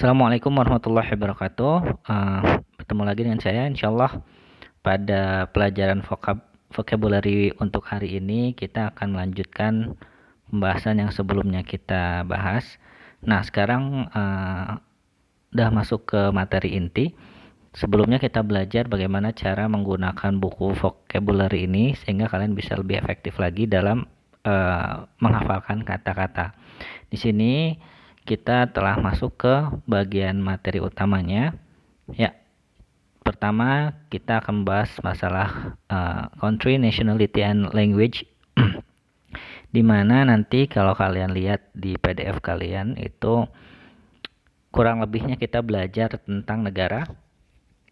Assalamualaikum warahmatullahi wabarakatuh. Bertemu lagi dengan saya, insyaallah pada pelajaran vocabulary untuk hari ini kita akan melanjutkan pembahasan yang sebelumnya kita bahas. Nah, sekarang udah masuk ke materi inti. Sebelumnya kita belajar bagaimana cara menggunakan buku vocabulary ini sehingga kalian bisa lebih efektif lagi dalam menghafalkan kata-kata. Di sini kita telah masuk ke bagian materi utamanya. Ya, pertama kita akan membahas masalah country, nationality, and language. Dimana nanti kalau kalian lihat di PDF kalian itu kurang lebihnya kita belajar tentang negara,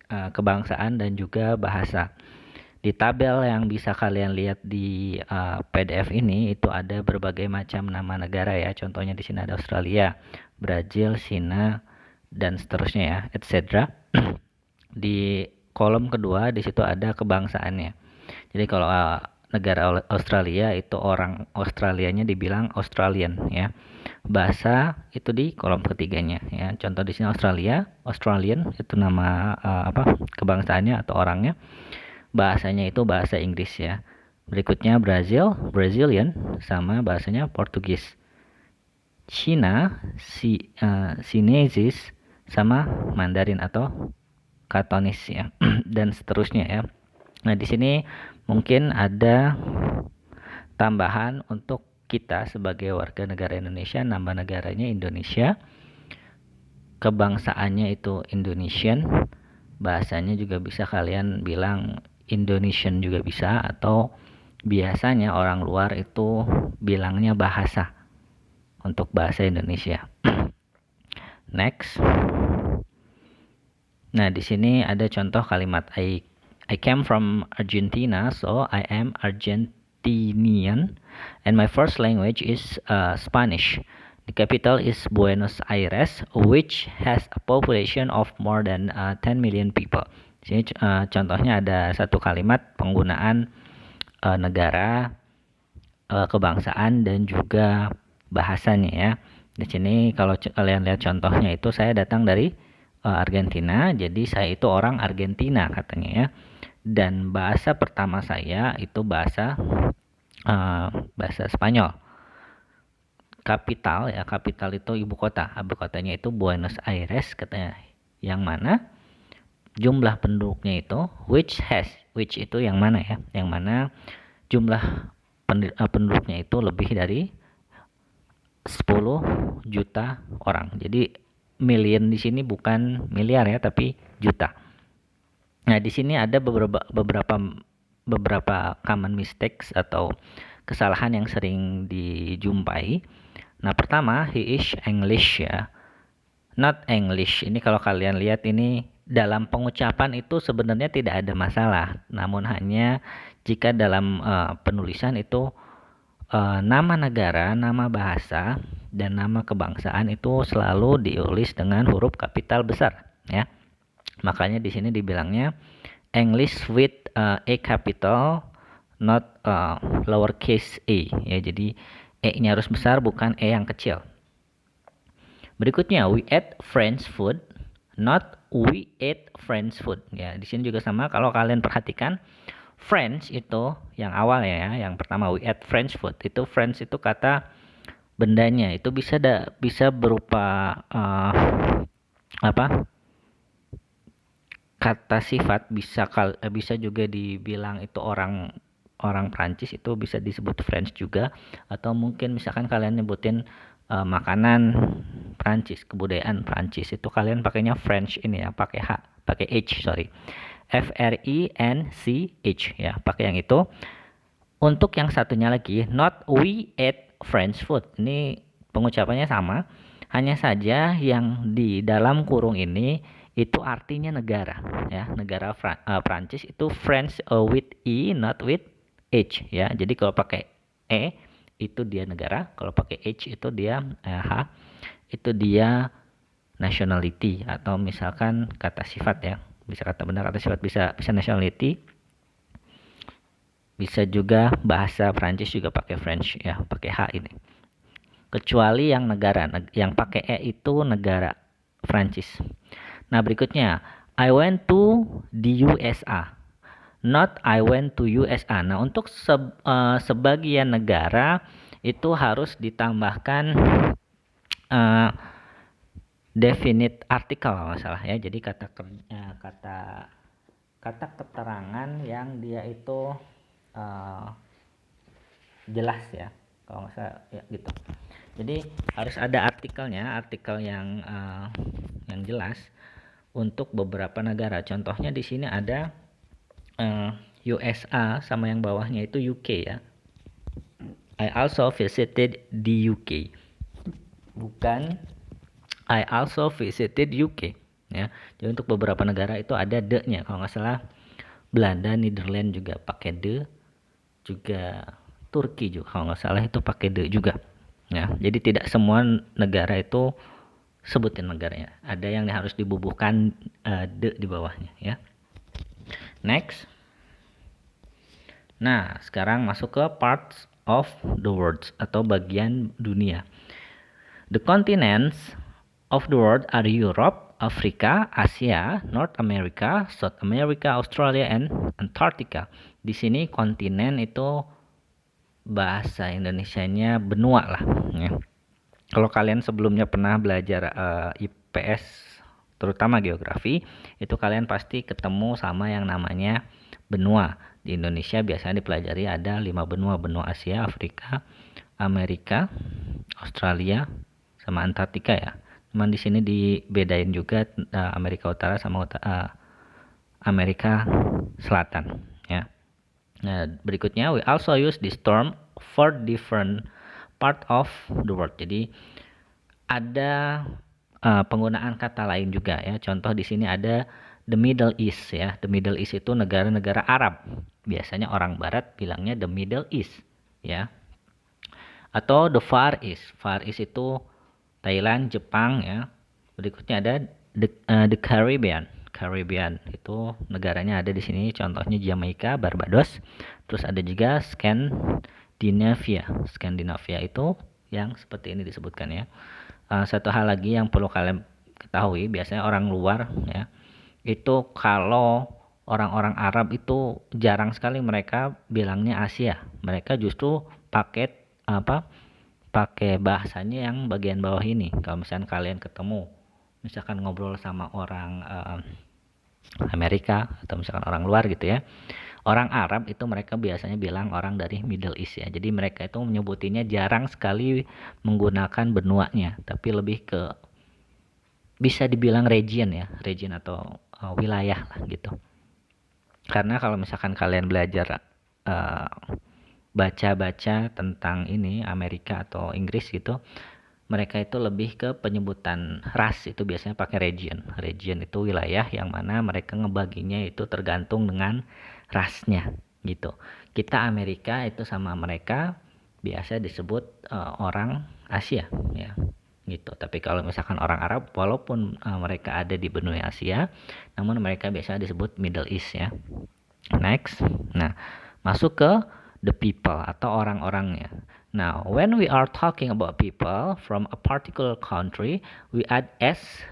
kebangsaan, dan juga bahasa. Di tabel yang bisa kalian lihat di PDF ini itu ada berbagai macam nama negara ya. Contohnya di sini ada Australia, Brazil, Cina, dan seterusnya ya, etc. Di kolom kedua di situ ada kebangsaannya. Jadi kalau negara Australia itu orang Australianya dibilang Australian ya. Bahasa itu di kolom ketiganya ya. Contoh di sini Australian itu nama kebangsaannya atau orangnya. Bahasanya itu bahasa Inggris ya. Berikutnya Brazilian, sama bahasanya Portugis. Cina, Sinaisis, sama Mandarin atau Cantonese ya. Dan seterusnya ya. Nah, di sini mungkin ada tambahan untuk kita sebagai warga negara Indonesia, nama negaranya Indonesia. Kebangsaannya itu Indonesian. Bahasanya juga bisa kalian bilang Indonesian juga bisa, atau biasanya orang luar itu bilangnya bahasa untuk bahasa Indonesia. Next. Nah, di sini ada contoh kalimat I came from Argentina, so I am Argentinian, and my first language is Spanish. The capital is Buenos Aires, which has a population of more than 10 million people. Di sini contohnya ada satu kalimat penggunaan negara, kebangsaan, dan juga bahasanya ya. Di sini kalau kalian lihat contohnya itu saya datang dari Argentina, jadi saya itu orang Argentina katanya ya. Dan bahasa pertama saya itu bahasa Spanyol. Kapital itu ibu kotanya itu Buenos Aires katanya, yang mana jumlah penduduknya itu which itu yang mana ya, yang mana jumlah penduduknya itu lebih dari 10 juta orang. Jadi million di sini bukan miliar ya, tapi juta. Nah, di sini ada beberapa common mistakes atau kesalahan yang sering dijumpai. Nah, pertama, he is English ya, not English. Ini kalau kalian lihat ini dalam pengucapan itu sebenarnya tidak ada masalah, namun hanya jika dalam penulisan itu nama negara, nama bahasa, dan nama kebangsaan itu selalu ditulis dengan huruf kapital besar ya. Makanya di sini dibilangnya English with a capital, not lowercase a ya. Jadi E-nya harus besar, bukan E yang kecil. Berikutnya, we ate French food, not we ate French food. Ya, di sini juga sama. Kalau kalian perhatikan, French itu yang awal ya, yang pertama we ate French food. Itu French itu kata bendanya, itu bisa berupa kata sifat, bisa juga dibilang itu orang Prancis, itu bisa disebut French juga, atau mungkin misalkan kalian nyebutin makanan Prancis, kebudayaan Prancis, itu kalian pakainya French ini ya, pakai H, French ya, pakai yang itu. Untuk yang satunya lagi, not we ate French food, ini pengucapannya sama, hanya saja yang di dalam kurung ini itu artinya negara ya, negara Prancis itu French with E, not with H ya. Jadi kalau pakai E itu dia negara, kalau pakai H itu dia H itu dia nationality, atau misalkan kata sifat ya, bisa kata benda, kata sifat, bisa nationality, bisa juga bahasa Prancis juga pakai French ya, pakai H ini. Kecuali yang negara yang pakai E itu negara Prancis. Nah, berikutnya, I went to the USA. Not I went to USA. Nah, untuk sebagian negara itu harus ditambahkan definite article kalau nggak salah ya. Jadi kata keterangan yang dia itu jelas ya, kalau nggak salah ya gitu. Jadi harus ada artikel yang jelas untuk beberapa negara. Contohnya di sini ada USA sama yang bawahnya itu UK ya. I also visited the UK. Bukan I also visited UK ya. Jadi untuk beberapa negara itu ada the-nya. Kalau nggak salah Belanda, Netherlands juga pakai the, juga Turki juga kalau nggak salah itu pakai the juga. Ya, jadi tidak semua negara itu sebutin negaranya. Ada yang harus dibubuhkan the di bawahnya ya. Next. Nah, sekarang masuk ke parts of the world atau bagian dunia. The continents of the world are Europe, Afrika, Asia, North America, South America, Australia, and Antarctica. Di sini kontinen itu bahasa Indonesianya benua lah. Ya. Kalau kalian sebelumnya pernah belajar IPS, terutama geografi, itu kalian pasti ketemu sama yang namanya benua. Di Indonesia biasanya dipelajari ada 5 benua, benua Asia, Afrika, Amerika, Australia, sama Antartika ya. Cuman di sini dibedain juga Amerika Utara sama Amerika Selatan ya. Nah, berikutnya we also use this term for different part of the world. Jadi ada penggunaan kata lain juga ya. Contoh di sini ada the Middle East ya. The Middle East itu negara-negara Arab. Biasanya orang barat bilangnya the Middle East ya. Atau the Far East. Far East itu Thailand, Jepang ya. Berikutnya ada the Caribbean. Caribbean itu negaranya ada di sini. Contohnya Jamaika, Barbados. Terus ada juga Skandinavia. Skandinavia itu yang seperti ini disebutkan ya. Satu hal lagi yang perlu kalian ketahui, biasanya orang luar ya, itu kalau orang-orang Arab itu jarang sekali mereka bilangnya Asia. Mereka justru pakai bahasanya yang bagian bawah ini. Kalau misalkan kalian ketemu, misalkan ngobrol sama orang Amerika atau misalkan orang luar gitu ya, orang Arab itu mereka biasanya bilang orang dari Middle East ya. Jadi mereka itu menyebutinya jarang sekali menggunakan benuanya, tapi lebih ke bisa dibilang region ya, region atau wilayah lah gitu. Karena kalau misalkan kalian belajar baca-baca tentang ini Amerika atau Inggris gitu, mereka itu lebih ke penyebutan ras itu biasanya pakai region. Region itu wilayah yang mana mereka ngebaginya itu tergantung dengan rasnya gitu. Kita Amerika itu sama mereka biasa disebut orang Asia ya gitu. Tapi kalau misalkan orang Arab, walaupun mereka ada di benua Asia, namun mereka biasa disebut Middle East ya. Next. Nah, masuk ke the people atau orang-orangnya. Now, when we are talking about people from a particular country, we add s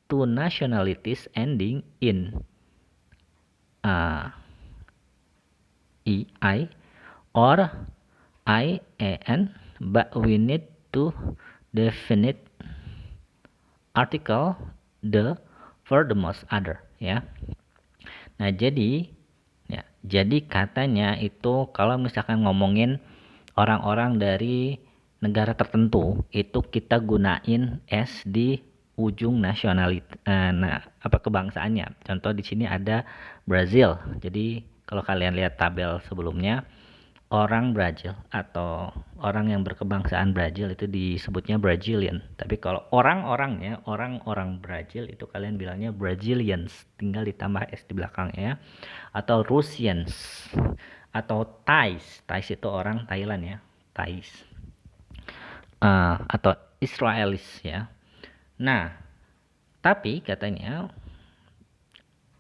to nationalities ending in I or IAN, but we need to definite article the for the most other ya. Nah, jadi katanya itu kalau misalkan ngomongin orang-orang dari negara tertentu itu kita gunain s di ujung kebangsaannya. Contoh di sini ada Brazil. Jadi kalau kalian lihat tabel sebelumnya, orang Brazil atau orang yang berkebangsaan Brazil itu disebutnya Brazilian. Tapi kalau orang-orangnya, orang-orang Brazil itu kalian bilangnya Brazilians, tinggal ditambah s di belakangnya ya. Atau Russians atau Thais. Thais itu orang Thailand ya, Thais. Atau Israelis ya. Nah, tapi katanya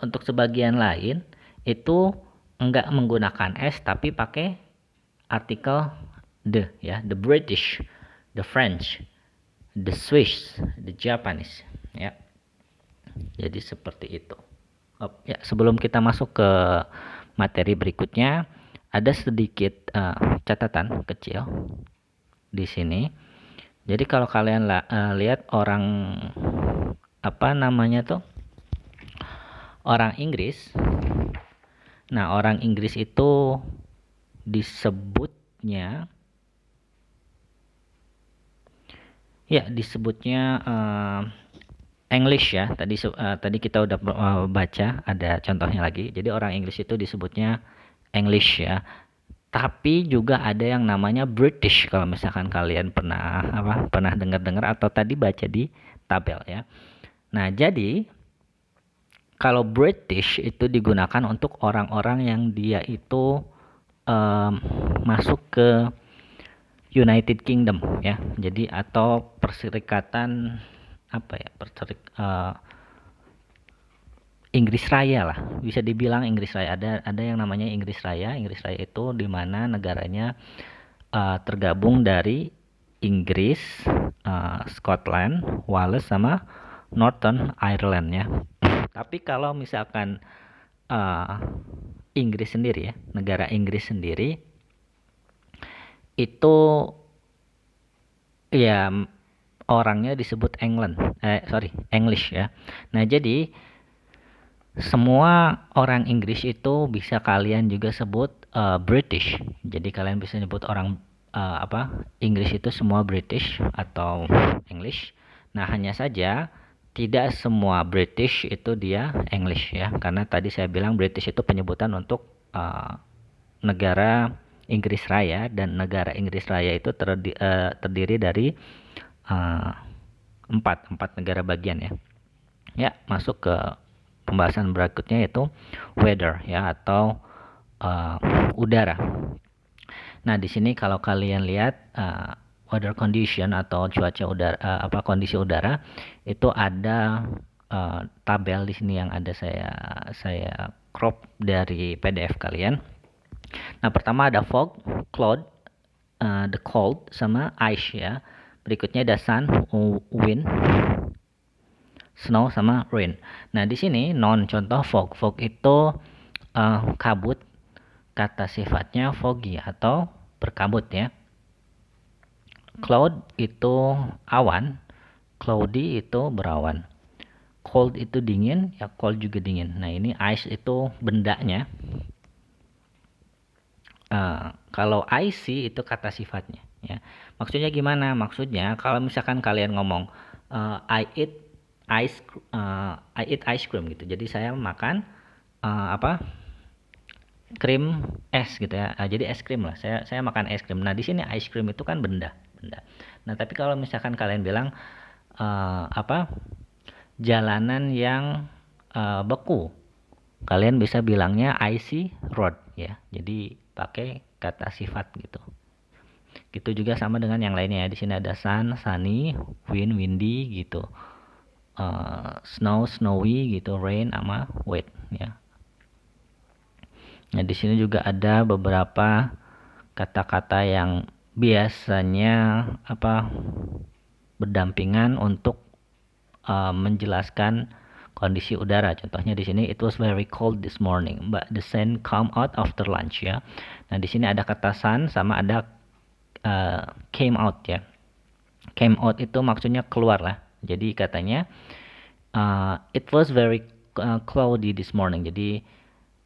untuk sebagian lain itu enggak menggunakan s tapi pakai artikel the ya, the British, the French, the Swiss, the Japanese ya. Jadi seperti itu. Ya, sebelum kita masuk ke materi berikutnya, ada sedikit catatan kecil di sini. Jadi kalau kalian lihat orang apa namanya tuh, orang Inggris. Nah, orang Inggris itu disebutnya English ya. Tadi kita udah baca, ada contohnya lagi. Jadi orang Inggris itu disebutnya English ya. Tapi juga ada yang namanya British, kalau misalkan kalian pernah dengar-dengar atau tadi baca di tabel ya. Nah, jadi kalau British itu digunakan untuk orang-orang yang dia itu masuk ke United Kingdom ya. Jadi atau perserikatan Inggris Raya lah, bisa dibilang Inggris Raya. Ada yang namanya Inggris Raya. Inggris Raya itu di mana negaranya tergabung dari Inggris, Scotland, Wales sama Northern Ireland ya. Tapi kalau misalkan Inggris sendiri ya, negara Inggris sendiri itu ya orangnya disebut English ya. Nah, jadi semua orang Inggris itu bisa kalian juga sebut British. Jadi kalian bisa nyebut orang Inggris itu semua British atau English. Nah, hanya saja tidak semua British itu dia English ya. Karena tadi saya bilang British itu penyebutan untuk negara Inggris Raya, dan negara Inggris Raya itu terdiri dari empat negara bagian ya. Ya, masuk ke pembahasan berikutnya yaitu weather ya, atau udara. Nah, di sini kalau kalian lihat weather condition atau cuaca udara, kondisi udara itu ada tabel di sini yang ada saya crop dari PDF kalian. Nah, pertama ada fog, cloud, the cold sama ice ya. Berikutnya ada sun, wind, snow sama rain. Nah, di sini contoh fog. Fog itu kabut, kata sifatnya foggy atau berkabut ya. Cloud itu awan, cloudy itu berawan. Cold itu dingin, ya cold juga dingin. Nah, ini ice itu bendanya. Kalau icy itu kata sifatnya ya. Maksudnya gimana? Maksudnya kalau misalkan kalian ngomong I eat ice cream gitu. Jadi saya makan krim es gitu ya. Jadi es krim lah. Saya makan es krim. Nah, di sini ice cream itu kan benda. Nah, tapi kalau misalkan kalian bilang jalanan yang beku, kalian bisa bilangnya icy road ya. Jadi pakai kata sifat gitu. Gitu juga sama dengan yang lainnya ya. Di sini ada sun, sunny, wind, windy gitu. Snow, snowy gitu, rain sama wet ya. Nah, di sini juga ada beberapa kata-kata yang biasanya berdampingan untuk menjelaskan kondisi udara. Contohnya di sini, it was very cold this morning, but the sun come out after lunch ya. Nah, di sini ada kata sun sama ada came out ya. Came out itu maksudnya keluar lah. Jadi katanya it was very cloudy this morning. Jadi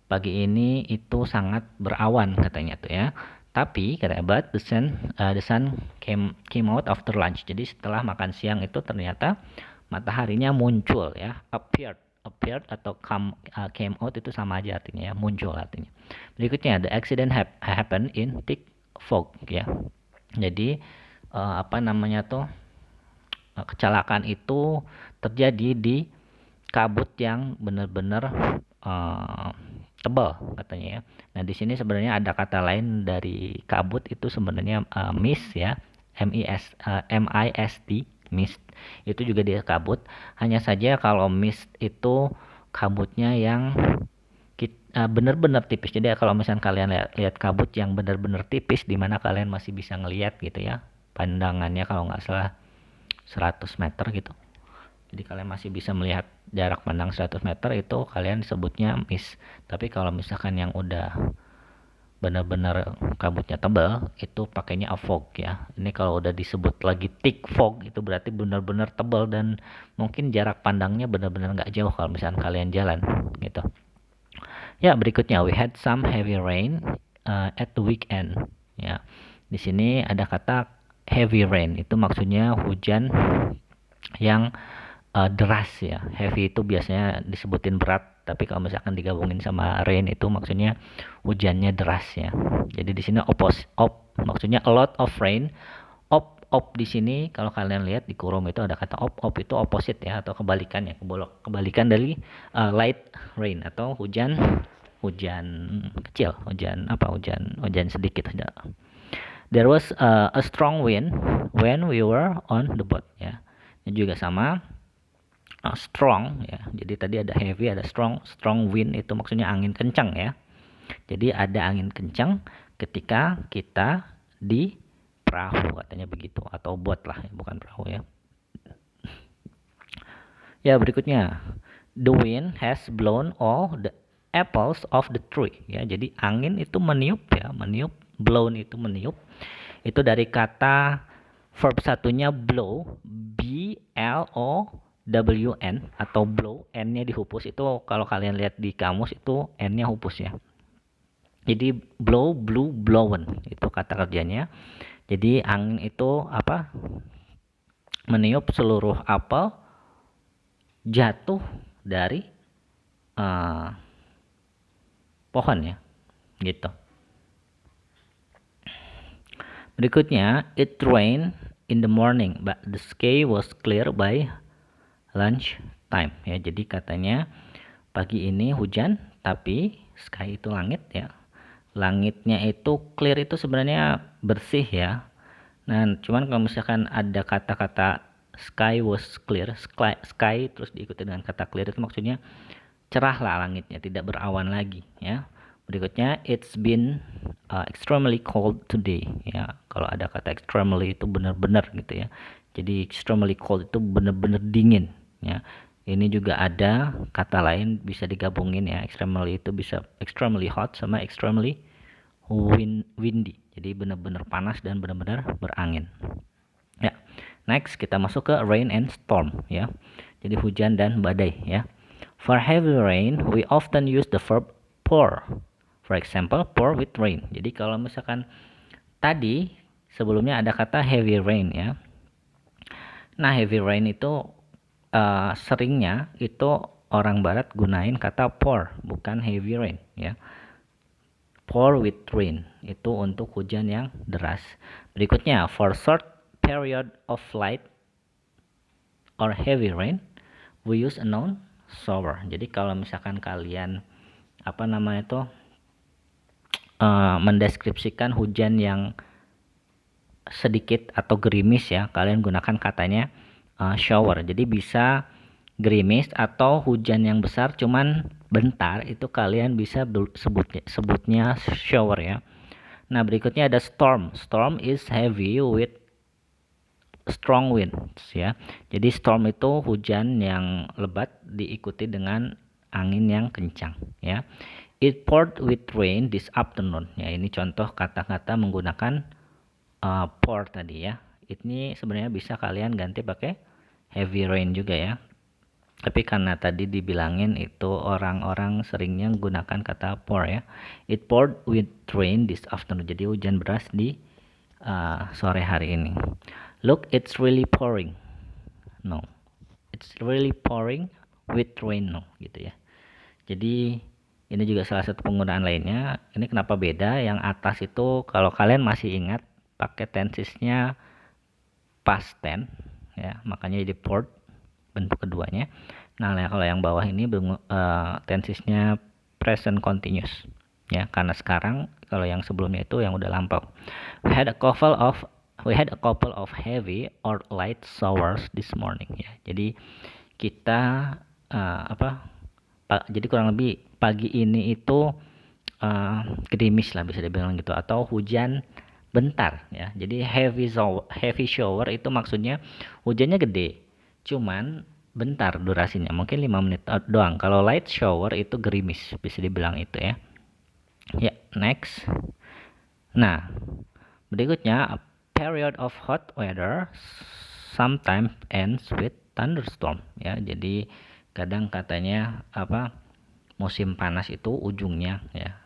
pagi ini itu sangat berawan katanya tuh ya. Tapi katanya but the sun came out after lunch. Jadi setelah makan siang itu ternyata mataharinya muncul ya. Appeared atau came out itu sama aja artinya ya, muncul artinya. Berikutnya the accident happened in thick fog ya. Jadi kecelakaan itu terjadi di kabut yang benar-benar tebal katanya ya. Nah, di sini sebenarnya ada kata lain dari kabut, itu sebenarnya mist ya. MIST, mist. Itu juga dia kabut. Hanya saja kalau mist itu kabutnya yang benar-benar tipis. Jadi kalau misalnya kalian lihat kabut yang benar-benar tipis, di mana kalian masih bisa ngelihat gitu ya, pandangannya kalau nggak salah 100 meter gitu. Jadi kalian masih bisa melihat jarak pandang 100 meter, itu kalian sebutnya mist. Tapi kalau misalkan yang udah benar-benar kabutnya tebal, itu pakainya a fog ya. Ini kalau udah disebut lagi thick fog, itu berarti benar-benar tebal dan mungkin jarak pandangnya benar-benar nggak jauh kalau misalkan kalian jalan gitu. Ya, berikutnya we had some heavy rain at the weekend ya. Di sini ada kata heavy rain, itu maksudnya hujan yang deras ya. Heavy itu biasanya disebutin berat, tapi kalau misalkan digabungin sama rain itu maksudnya hujannya deras ya. Jadi di sini maksudnya a lot of rain. Op di sini kalau kalian lihat di kurung itu ada kata op itu opposite ya, atau kebalikannya, kebalikan dari light rain atau hujan kecil, hujan sedikit aja. There was a strong wind when we were on the boat ya. Ini juga sama, strong ya. Jadi tadi ada heavy, ada strong wind itu maksudnya angin kencang ya. Jadi ada angin kencang ketika kita di perahu, katanya begitu, atau boat lah, bukan perahu ya. Ya, berikutnya the wind has blown all the apples of the tree ya. Jadi angin itu meniup ya, blown itu meniup. Itu dari kata verb satunya blow, B L O W N, atau blow, N-nya dihapus. Itu kalau kalian lihat di kamus itu N-nya hapus ya. Jadi blow, blew, blown itu kata kerjanya. Jadi angin itu meniup seluruh apel jatuh dari pohon ya, gitu. Berikutnya, it rained in the morning, but the sky was clear by lunch time ya. Jadi katanya pagi ini hujan, tapi sky itu langit ya. Langitnya itu clear, itu sebenarnya bersih ya. Nah, cuman kalau misalkan ada kata-kata sky was clear, sky terus diikuti dengan kata clear, itu maksudnya cerah lah langitnya, tidak berawan lagi ya. Berikutnya, it's been extremely cold today ya. Kalau ada kata extremely itu benar-benar gitu ya. Jadi extremely cold itu benar-benar dingin ya. Ini juga ada kata lain bisa digabungin ya. Extremely itu bisa extremely hot sama extremely windy. Jadi benar-benar panas dan benar-benar berangin. Ya. Next kita masuk ke rain and storm ya. Jadi hujan dan badai ya. For heavy rain, we often use the verb pour. For example, pour with rain. Jadi kalau misalkan tadi sebelumnya ada kata heavy rain ya. Nah, heavy rain itu seringnya itu orang barat gunain kata pour, bukan heavy rain ya. Pour with rain itu untuk hujan yang deras. Berikutnya, for short period of light or heavy rain, we use a noun shower. Jadi kalau misalkan kalian mendeskripsikan hujan yang sedikit atau gerimis ya, kalian gunakan katanya shower. Jadi bisa gerimis atau hujan yang besar cuman bentar, itu kalian bisa sebutnya shower ya. Nah, berikutnya ada storm. Storm is heavy with strong winds ya. Jadi storm itu hujan yang lebat diikuti dengan angin yang kencang ya. It poured with rain this afternoon ya. Ini contoh kata-kata menggunakan pour tadi ya. Ini sebenarnya bisa kalian ganti pakai heavy rain juga ya. Tapi karena tadi dibilangin itu orang-orang seringnya menggunakan kata pour ya. It poured with rain this afternoon. Jadi hujan deras di sore hari ini. Look, it's really pouring. No. It's really pouring with rain. No, gitu ya. Jadi ini juga salah satu penggunaan lainnya. Ini kenapa beda? Yang atas itu kalau kalian masih ingat pakai tensesnya past tense ya, makanya jadi poured bentuk keduanya. Nah, kalau yang bawah ini tensesnya present continuous ya, karena sekarang kalau yang sebelumnya itu yang udah lampau. We had a couple of heavy or light showers this morning ya. Jadi kita jadi kurang lebih pagi ini itu gerimis lah bisa dibilang gitu, atau hujan bentar ya. Jadi heavy shower itu maksudnya hujannya gede, cuman bentar durasinya, mungkin 5 menit doang. Kalau light shower itu gerimis, bisa dibilang itu ya. Ya, next. Nah, berikutnya, a period of hot weather sometimes ends with thunderstorm ya. Jadi kadang katanya musim panas itu ujungnya ya.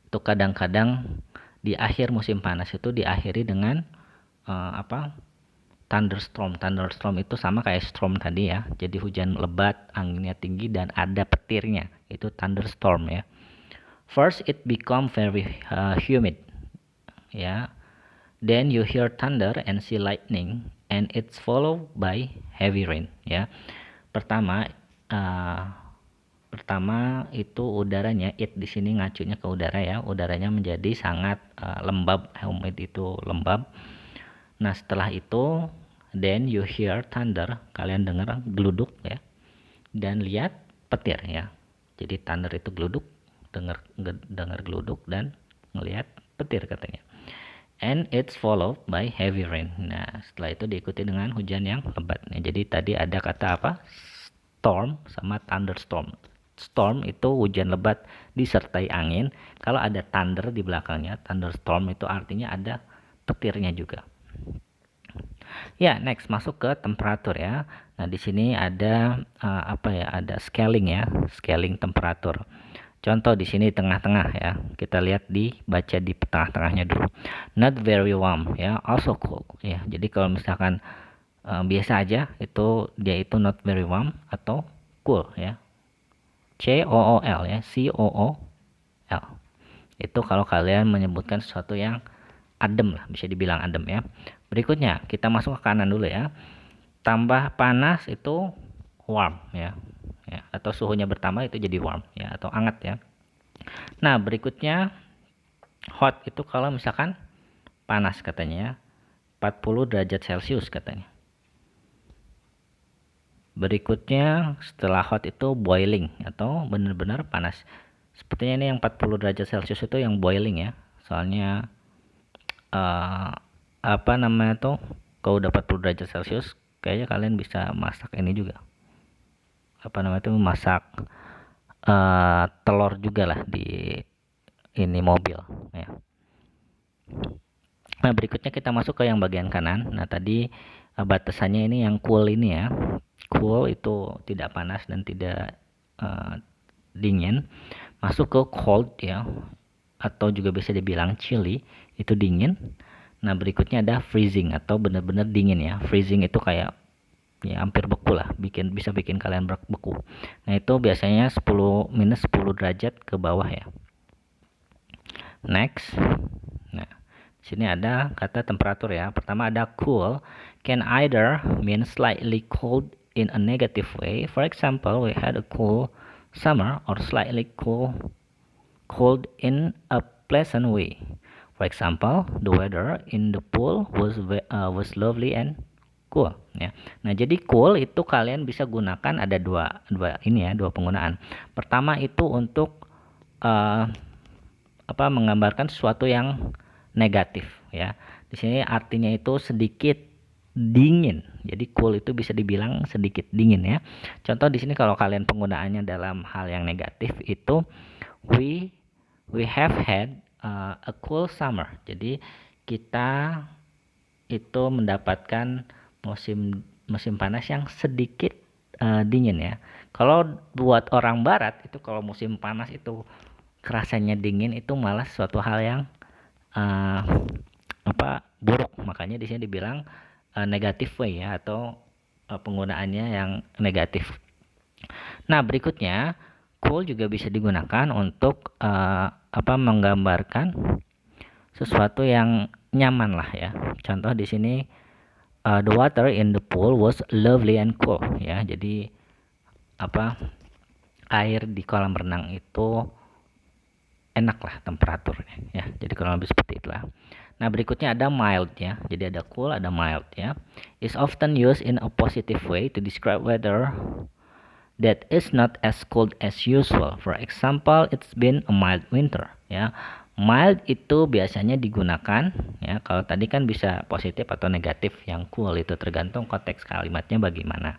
Itu kadang-kadang di akhir musim panas itu diakhiri dengan thunderstorm. Thunderstorm itu sama kayak storm tadi ya. Jadi hujan lebat, anginnya tinggi dan ada petirnya. Itu thunderstorm ya. First it become very humid ya. Then you hear thunder and see lightning and it's followed by heavy rain ya. Pertama itu udaranya, it di sini ngacunya ke udara ya. Udaranya menjadi sangat lembab, humid itu lembab. Nah, setelah itu then you hear thunder, kalian dengar geluduk ya. Dan lihat petir ya. Jadi thunder itu geluduk, dengar geluduk dan ngelihat petir katanya. And it's followed by heavy rain. Nah, setelah itu diikuti dengan hujan yang lebat. Nah, jadi tadi ada kata apa? Storm sama thunderstorm. Storm itu hujan lebat disertai angin. Kalau ada thunder di belakangnya, thunderstorm itu artinya ada petirnya juga. Ya, next masuk ke temperatur ya. Nah, di sini ada ada scaling ya, scaling temperatur. Contoh di sini tengah-tengah ya. Kita lihat baca di tengah-tengahnya dulu. Not very warm ya, also cool ya. Jadi kalau misalkan biasa aja itu dia itu not very warm atau cool ya. COOL ya, COOL. Itu kalau kalian menyebutkan sesuatu yang adem lah, bisa dibilang adem ya. Berikutnya kita masuk ke kanan dulu ya. Tambah panas itu warm ya. Atau suhunya bertambah itu jadi warm ya, atau hangat ya. Nah, berikutnya hot itu kalau misalkan panas katanya ya, 40 derajat Celcius katanya. Berikutnya setelah hot itu boiling atau benar-benar panas. Sepertinya ini yang 40 derajat Celcius itu yang boiling ya. Soalnya kalau udah 40 derajat Celcius kayaknya kalian bisa masak ini juga. Masak telur juga lah di ini mobil ya. Nah, berikutnya kita masuk ke yang bagian kanan. Nah, tadi batasannya ini yang cool ini ya. Cool itu tidak panas dan tidak dingin. Masuk ke cold ya, atau juga bisa dibilang chilly, itu dingin. Nah, berikutnya ada freezing atau benar-benar dingin ya. Freezing itu kayak ya hampir beku lah, bisa bikin kalian beku. Nah, itu biasanya minus 10 derajat ke bawah ya. Next. Nah, sini ada kata temperatur ya. Pertama ada cool, can either mean slightly cold in a negative way. For example, we had a cool summer, or slightly cold in a pleasant way. For example, the weather in the pool was lovely and cool ya. Nah, jadi cool itu kalian bisa gunakan ada dua penggunaan. Pertama itu untuk menggambarkan sesuatu yang negatif ya. Di sini artinya itu sedikit dingin. Jadi cool itu bisa dibilang sedikit dingin ya. Contoh di sini kalau kalian penggunaannya dalam hal yang negatif itu we have had a cool summer. Jadi kita itu mendapatkan musim panas yang sedikit dingin ya. Kalau buat orang barat itu kalau musim panas itu kerasanya dingin itu malah suatu hal yang buruk. Makanya di sini dibilang negative way ya, atau penggunaannya yang negatif. Nah, berikutnya cool juga bisa digunakan untuk menggambarkan sesuatu yang nyaman lah ya. Contoh di sini the water in the pool was lovely and cool ya. Jadi air di kolam renang itu enak lah temperaturnya ya. Jadi kurang lebih seperti itulah. Nah, berikutnya ada mild ya. Jadi ada cool, ada mild ya. Is often used in a positive way to describe weather that is not as cold as usual. For example, it's been a mild winter ya. Mild itu biasanya digunakan ya, kalau tadi kan bisa positif atau negatif, yang cool itu tergantung konteks kalimatnya bagaimana.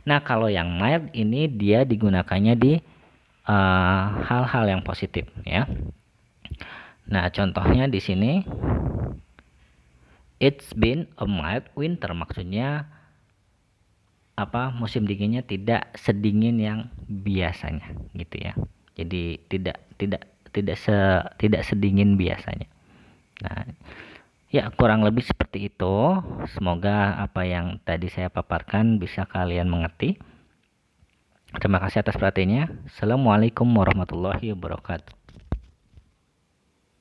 Nah, kalau yang mild ini dia digunakannya di hal-hal yang positif ya. Nah, contohnya di sini it's been a mild winter, maksudnya apa, musim dinginnya tidak sedingin yang biasanya gitu ya. Jadi tidak sedingin biasanya. Nah, ya kurang lebih seperti itu. Semoga apa yang tadi saya paparkan bisa kalian mengerti. Terima kasih atas perhatiannya. Assalamualaikum warahmatullahi wabarakatuh.